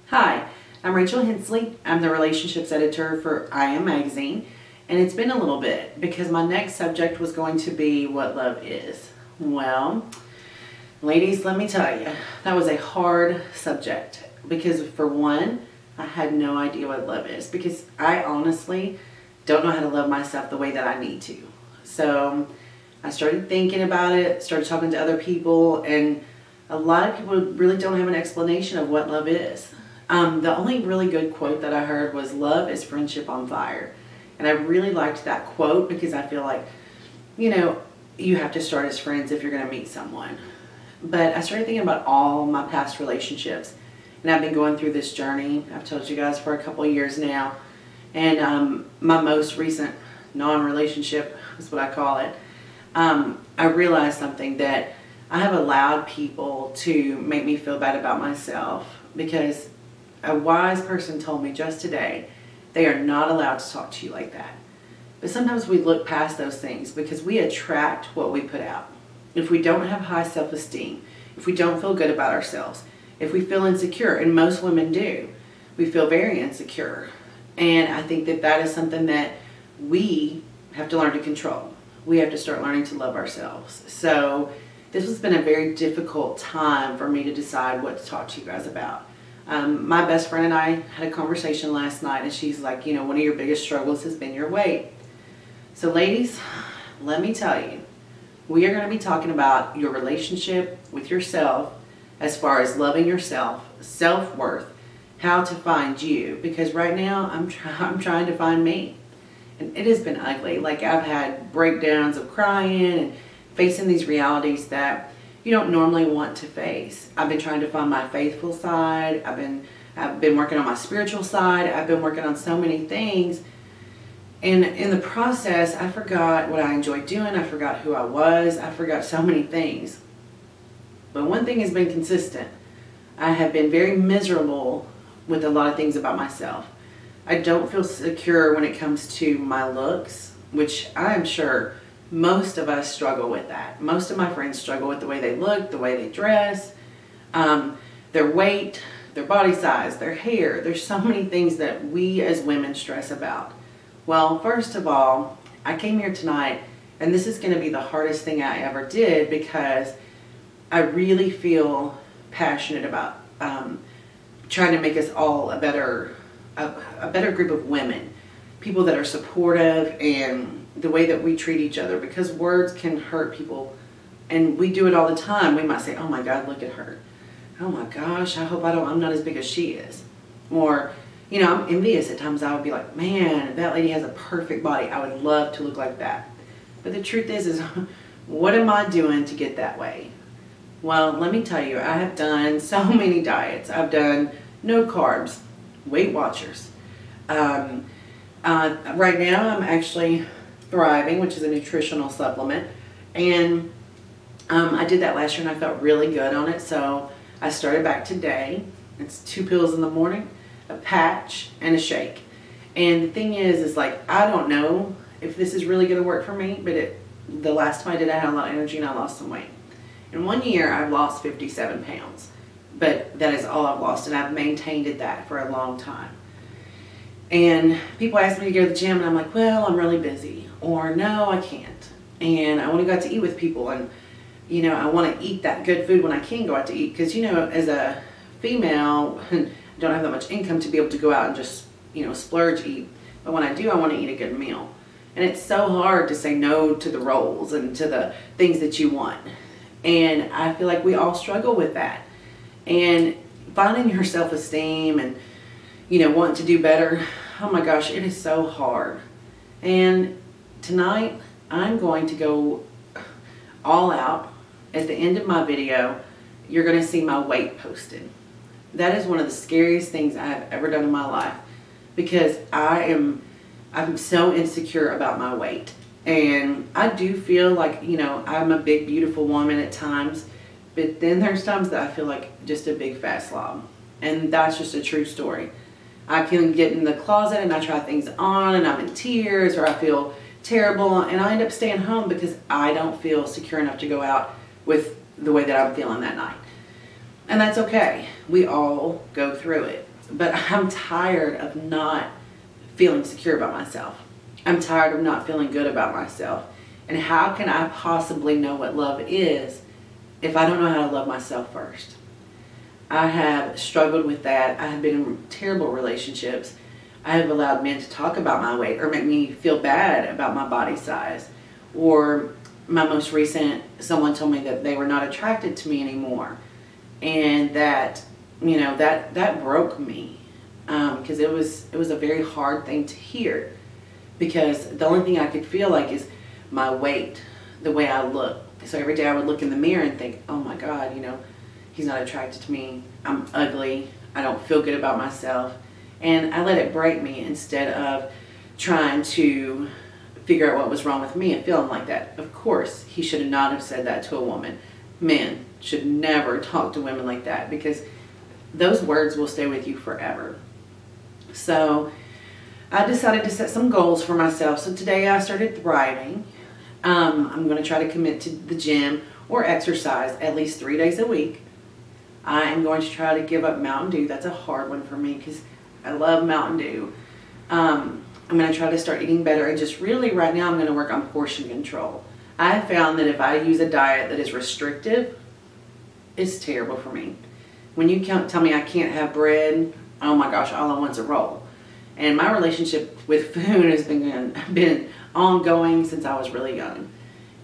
Hi, I'm Rachel Hensley. I'm the relationships editor for I Am Magazine, and it's been a little bit because my next subject was going to be what love is. Well, ladies, let me tell you, that was a hard subject because for one, I had no idea what love is because I honestly don't know how to love myself the way that I need to. So I started thinking about it, started talking to other people, and a lot of people really don't have an explanation of what love is. The only really good quote that I heard was, "Love is friendship on fire." And I really liked that quote because I feel like, you have to start as friends if you're going to meet someone. But I started thinking about all my past relationships. And I've been going through this journey, I've told you guys, for a couple of years now. And my most recent non-relationship is what I call it. I realized something, that I have allowed people to make me feel bad about myself because a wise person told me just today, they are not allowed to talk to you like that. But sometimes we look past those things because we attract what we put out. If we don't have high self-esteem, if we don't feel good about ourselves, if we feel insecure, and most women do, we feel very insecure. And I think that that is something that we have to learn to control. We have to start learning to love ourselves. So this has been a very difficult time for me to decide what to talk to you guys about. My best friend and I had a conversation last night, and she's like, one of your biggest struggles has been your weight. So ladies, let me tell you, we are going to be talking about your relationship with yourself as far as loving yourself, self-worth, how to find you, because right now I'm trying to find me. And it has been ugly. Like, I've had breakdowns of crying and facing these realities that you don't normally want to face. I've been trying to find my faithful side. I've been working on my spiritual side. I've been working on so many things. And in the process, I forgot what I enjoyed doing. I forgot who I was. I forgot so many things. But one thing has been consistent. I have been very miserable with a lot of things about myself. I don't feel secure when it comes to my looks, which I am sure most of us struggle with that. Most of my friends struggle with the way they look, the way they dress, their weight, their body size, their hair. There's so many things that we as women stress about. Well, first of all, I came here tonight, and this is going to be the hardest thing I ever did because I really feel passionate about trying to make us all a better group of women, people that are supportive, and the way that we treat each other, because words can hurt people, and we do it all the time. We might say, "Oh my God, look at her. Oh my gosh, I hope I'm not as big as she is." Or, I'm envious at times. I would be like, "Man, that lady has a perfect body. I would love to look like that." But the truth is what am I doing to get that way? Well, let me tell you, I have done so many diets. I've done no carbs, Weight Watchers. Right now I'm actually Thriving, which is a nutritional supplement, and I did that last year and I felt really good on it, so I started back today. It's 2 pills in the morning, a patch, and a shake. And the thing is like, I don't know if this is really going to work for me, but the last time I did it, I had a lot of energy and I lost some weight. In 1 year, I've lost 57 pounds, but that is all I've lost, and I've maintained that for a long time. And people ask me to go to the gym, and I'm like, "Well, I'm really busy," or "No, I can't, and I want to go out to eat with people, and I want to eat that good food when I can go out to eat," because as a female, I don't have that much income to be able to go out and just splurge eat. But when I do, I want to eat a good meal, and it's so hard to say no to the rolls and to the things that you want. And I feel like we all struggle with that, and finding your self-esteem and wanting to do better, oh my gosh, it is so hard. And tonight, I'm going to go all out. At the end of my video, you're going to see my weight posted. That is one of the scariest things I have ever done in my life, because I'm so insecure about my weight. And I do feel like, I'm a big, beautiful woman at times, but then there's times that I feel like just a big fat slob. And that's just a true story. I can get in the closet and I try things on and I'm in tears, or I feel terrible, and I end up staying home because I don't feel secure enough to go out with the way that I'm feeling that night. And that's okay. We all go through it. but I'm tired of not feeling secure about myself. I'm tired of not feeling good about myself. And how can I possibly know what love is if I don't know how to love myself first? I have struggled with that. I have been in terrible relationships. I have allowed men to talk about my weight or make me feel bad about my body size. Or my most recent, someone told me that they were not attracted to me anymore. And that, that broke me. Because it was a very hard thing to hear. Because the only thing I could feel like is my weight, the way I look. So every day I would look in the mirror and think, oh my God, he's not attracted to me. I'm ugly. I don't feel good about myself. And I let it break me instead of trying to figure out what was wrong with me and feeling like that. Of course, he should not have said that to a woman. Men should never talk to women like that, because those words will stay with you forever. So I decided to set some goals for myself. So today I started thriving. I'm going to try to commit to the gym or exercise at least 3 days a week. I am going to try to give up Mountain Dew. That's a hard one for me because I love Mountain Dew. I'm going to try to start eating better, and just really right now I'm going to work on portion control. I have found that if I use a diet that is restrictive, it's terrible for me. When you tell me I can't have bread, oh my gosh, all I want is a roll. And my relationship with food has been ongoing since I was really young.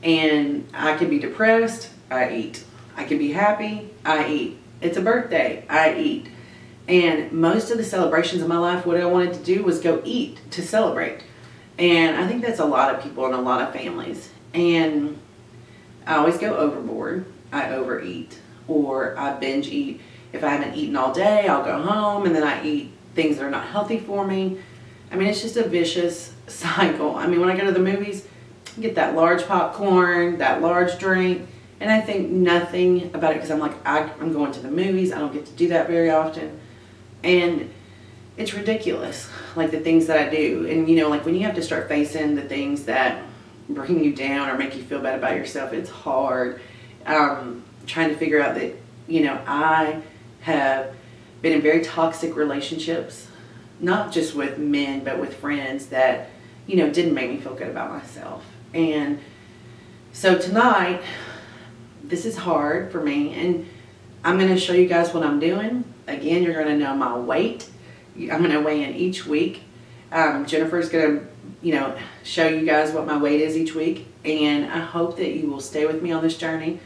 And I could be depressed, I eat. I could be happy, I eat. It's a birthday, I eat. And most of the celebrations in my life, what I wanted to do was go eat to celebrate. And I think that's a lot of people and a lot of families. And I always go overboard. I overeat, or I binge eat. If I haven't eaten all day, I'll go home and then I eat things that are not healthy for me. I mean, it's just a vicious cycle. I mean, when I go to the movies, I get that large popcorn, that large drink, and I think nothing about it because I'm like, I'm going to the movies. I don't get to do that very often. And it's ridiculous, like the things that I do. And like when you have to start facing the things that bring you down or make you feel bad about yourself, it's hard. Trying to figure out that, I have been in very toxic relationships, not just with men, but with friends that, didn't make me feel good about myself. And so tonight, this is hard for me, and I'm going to show you guys what I'm doing. Again, you're going to know my weight. I'm going to weigh in each week. Jennifer's going to, show you guys what my weight is each week, and I hope that you will stay with me on this journey.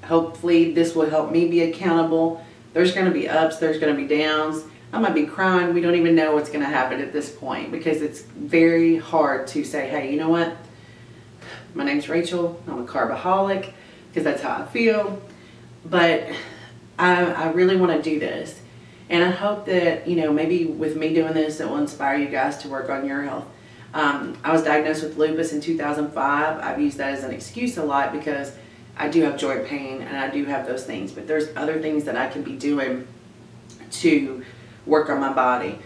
Hopefully, this will help me be accountable. There's going to be ups, there's going to be downs. I might be crying. We don't even know what's going to happen at this point because it's very hard to say, hey, you know what? My name's Rachel. I'm a carbaholic because that's how I feel. But I really want to do this. And I hope that, maybe with me doing this, it will inspire you guys to work on your health. I was diagnosed with lupus in 2005. I've used that as an excuse a lot because I do have joint pain and I do have those things. But there's other things that I can be doing to work on my body.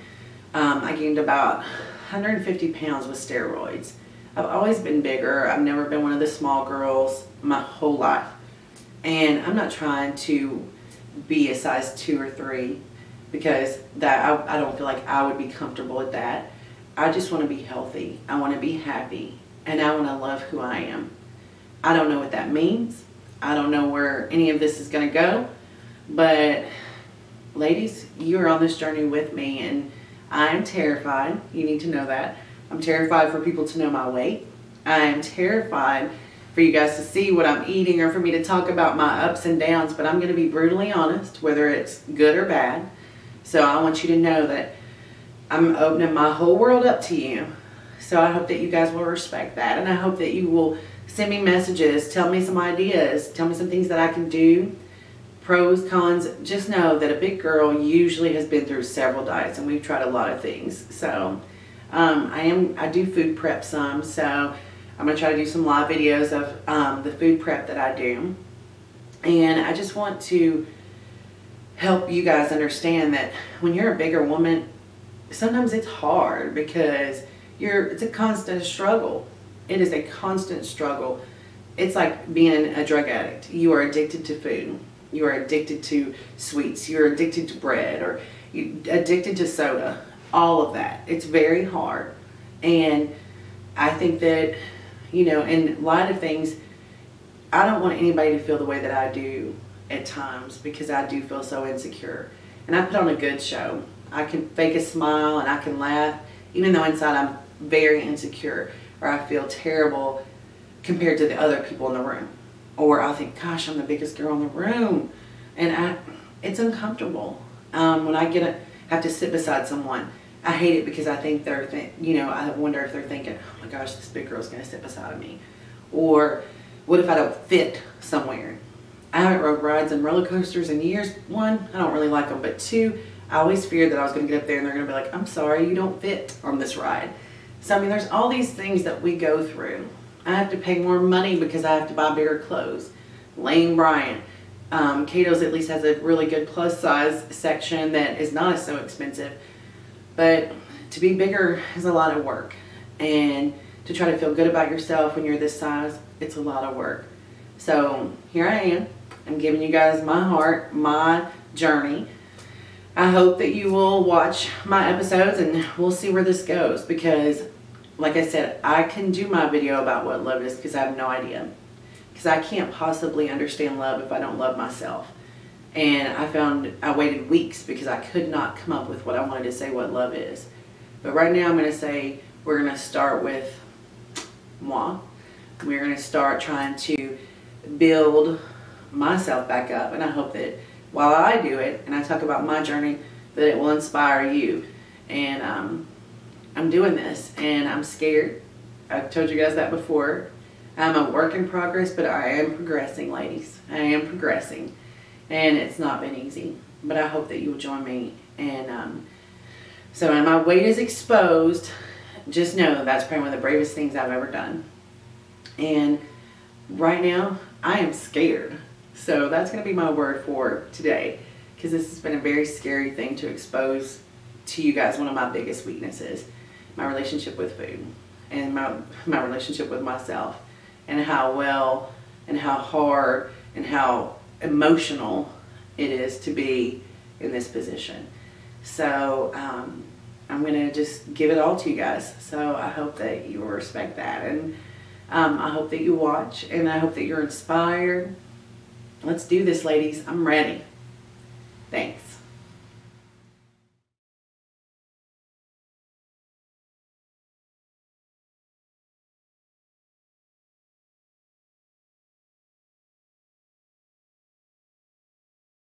I gained about 150 pounds with steroids. I've always been bigger. I've never been one of the small girls my whole life. And I'm not trying to be a size 2 or 3 because I don't feel like I would be comfortable with that. I just want to be healthy. I want to be happy. And I want to love who I am. I don't know what that means. I don't know where any of this is going to go. But ladies, you are on this journey with me, and I'm terrified. You need to know that. I'm terrified for people to know my weight. I am terrified for you guys to see what I'm eating or for me to talk about my ups and downs, but I'm going to be brutally honest, whether it's good or bad. So I want you to know that I'm opening my whole world up to you. So I hope that you guys will respect that, and I hope that you will send me messages, tell me some ideas, tell me some things that I can do. Pros, cons. Just know that a big girl usually has been through several diets, and we've tried a lot of things. So I do food prep some, so I'm going to try to do some live videos of the food prep that I do. And I just want to help you guys understand that when you're a bigger woman, sometimes it's hard because it's a constant struggle. It is a constant struggle. It's like being a drug addict. You are addicted to food. You are addicted to sweets. You're addicted to bread, or addicted to soda, all of that. It's very hard. And I think that, you know, in a lot of things, I don't want anybody to feel the way that I do at times, because I do feel so insecure. And I put on a good show. I can fake a smile and I can laugh, even though inside I'm very insecure, or I feel terrible compared to the other people in the room. Or I'll think, gosh, I'm the biggest girl in the room. And it's uncomfortable. When I have to sit beside someone, I hate it, because I think I wonder if they're thinking, oh my gosh, this big girl's going to sit beside me. Or what if I don't fit somewhere? I haven't rode rides and roller coasters in years. One, I don't really like them. But two, I always feared that I was going to get up there and they're going to be like, I'm sorry, you don't fit on this ride. So, I mean, there's all these things that we go through. I have to pay more money because I have to buy bigger clothes. Lane Bryant. Cato's at least has a really good plus size section that is not so expensive. But to be bigger is a lot of work. And to try to feel good about yourself when you're this size, it's a lot of work. So here I am. I'm giving you guys my heart, my journey. I hope that you will watch my episodes and we'll see where this goes, because like I said, I can do my video about what love is because I have no idea. Because I can't possibly understand love if I don't love myself. And I waited weeks because I could not come up with what I wanted to say what love is. But right now I'm going to say we're going to start with moi. We're going to start trying to build myself back up, and I hope that while I do it and I talk about my journey, that it will inspire you. And I'm doing this and I'm scared. I've told you guys that before. I'm a work in progress, but I am progressing, ladies. I am progressing, and it's not been easy, but I hope that you will join me. And so when my weight is exposed, just know that's probably one of the bravest things I've ever done. And right now I am scared. So that's going to be my word for today, because this has been a very scary thing to expose to you guys. One of my biggest weaknesses, my relationship with food, and my relationship with myself, and how well and how hard and how emotional it is to be in this position. So I'm going to just give it all to you guys. So I hope that you will respect that, and I hope that you watch, and I hope that you're inspired. Let's do this, ladies. I'm ready. Thanks.